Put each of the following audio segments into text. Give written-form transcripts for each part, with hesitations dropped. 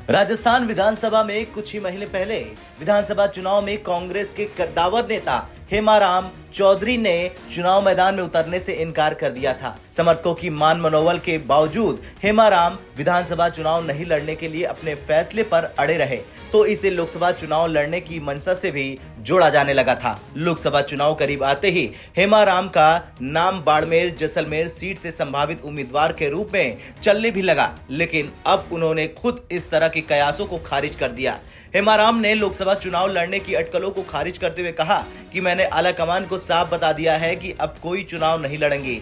राजस्थान विधानसभा में कुछ ही महीने पहले विधानसभा चुनाव में कांग्रेस के कद्दावर नेता हेमाराम चौधरी ने चुनाव मैदान में उतरने से इनकार कर दिया था। समर्थकों की मान मनोबल के बावजूद हेमाराम विधानसभा चुनाव नहीं लड़ने के लिए अपने फैसले पर अड़े रहे, तो इसे लोकसभा चुनाव लड़ने की मंशा से भी जोड़ा जाने लगा था। लोकसभा चुनाव करीब आते ही हेमाराम का नाम बाड़मेर जैसलमेर सीट से संभावित उम्मीदवार के रूप में चलने भी लगा, लेकिन अब उन्होंने खुद इस तरह के कयासों को खारिज कर दिया। हेमाराम ने लोकसभा चुनाव लड़ने की अटकलों को खारिज करते हुए कहा कि मैंने आलाकमान को साफ बता दिया है कि अब कोई चुनाव नहीं लड़ेंगे।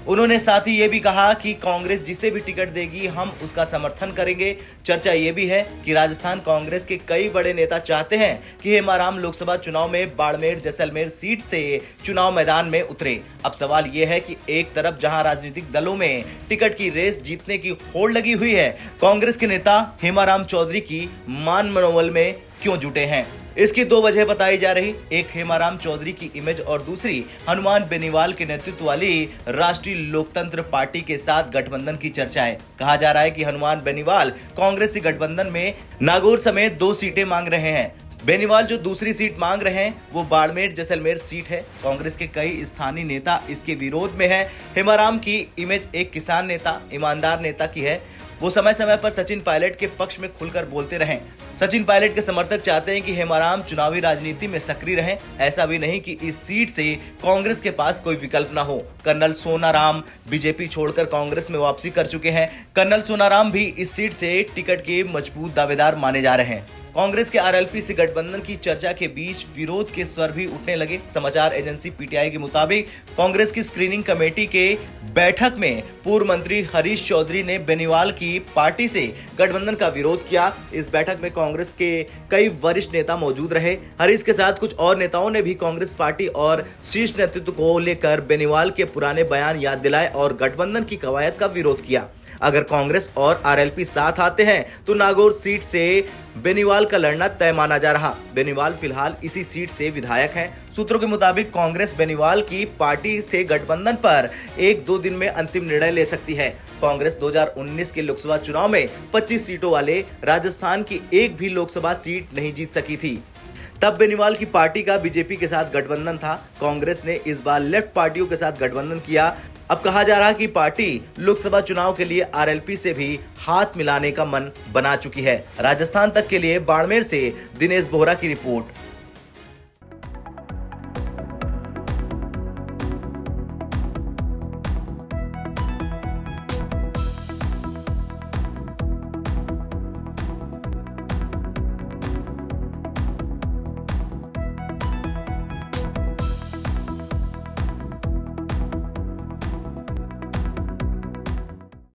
उन्होंने साथ ही ये भी कहा कि कांग्रेस जिसे भी टिकट देगी हम उसका समर्थन करेंगे। चर्चा ये भी है कि राजस्थान कांग्रेस के कई बड़े नेता चाहते हैं कि हेमाराम लोकसभा चुनाव में बाड़मेर जैसलमेर सीट से चुनाव मैदान में उतरे। अब सवाल ये है कि एक तरफ जहां राजनीतिक दलों में टिकट की रेस जीतने की होड़ लगी हुई है, कांग्रेस के नेता हेमाराम चौधरी की मान मनोबल में क्यों जुटे हैं? इसकी दो वजह बताई जा रही, एक हेमाराम चौधरी की इमेज और दूसरी हनुमान बेनीवाल के नेतृत्व वाली राष्ट्रीय लोकतंत्र पार्टी के साथ गठबंधन की चर्चा है। कहा जा रहा है कि हनुमान बेनीवाल कांग्रेस से गठबंधन में नागौर समेत 2 सीटें मांग रहे हैं। बेनीवाल जो दूसरी सीट मांग रहे हैं वो बाड़मेर जैसलमेर सीट है। कांग्रेस के कई स्थानीय नेता इसके विरोध में है। हेमाराम की इमेज एक किसान नेता, ईमानदार नेता की है। वो समय समय पर सचिन पायलट के पक्ष में खुलकर बोलते रहे। सचिन पायलट के समर्थक चाहते हैं कि हेमाराम चुनावी राजनीति में सक्रिय रहें। ऐसा भी नहीं कि इस सीट से कांग्रेस के पास कोई विकल्प न हो। कर्नल सोनाराम बीजेपी छोड़कर कांग्रेस में वापसी कर चुके हैं। कर्नल सोनाराम भी इस सीट से टिकट के मजबूत दावेदार माने जा रहे हैं। कांग्रेस के आरएलपी से गठबंधन की चर्चा के बीच विरोध के स्वर भी उठने लगे। समाचार एजेंसी पीटीआई के मुताबिक कांग्रेस की स्क्रीनिंग कमेटी के बैठक में पूर्व मंत्री हरीश चौधरी ने बेनीवाल की पार्टी से गठबंधन का विरोध किया। इस बैठक में कांग्रेस के कई वरिष्ठ नेता मौजूद रहे। हरीश के साथ कुछ और नेताओं ने भी कांग्रेस पार्टी और शीर्ष नेतृत्व को लेकर बेनीवाल के पुराने बयान याद दिलाए और गठबंधन की कवायद का विरोध किया। अगर कांग्रेस और आरएलपी साथ आते हैं तो नागौर सीट से बेनीवाल का लड़ना तय माना जा रहा। बेनीवाल फिलहाल इसी सीट से विधायक हैं। सूत्रों के मुताबिक कांग्रेस बेनीवाल की पार्टी से गठबंधन पर 1-2 दिन में अंतिम निर्णय ले सकती है। कांग्रेस 2019 के लोकसभा चुनाव में 25 सीटों वाले राजस्थान की एक भी लोकसभा सीट नहीं जीत सकी थी। तब बेनीवाल की पार्टी का बीजेपी के साथ गठबंधन था। कांग्रेस ने इस बार लेफ्ट पार्टियों के साथ गठबंधन किया। अब कहा जा रहा है कि पार्टी लोकसभा चुनाव के लिए आरएलपी से भी हाथ मिलाने का मन बना चुकी है। राजस्थान तक के लिए बाड़मेर से दिनेश बोहरा की रिपोर्ट।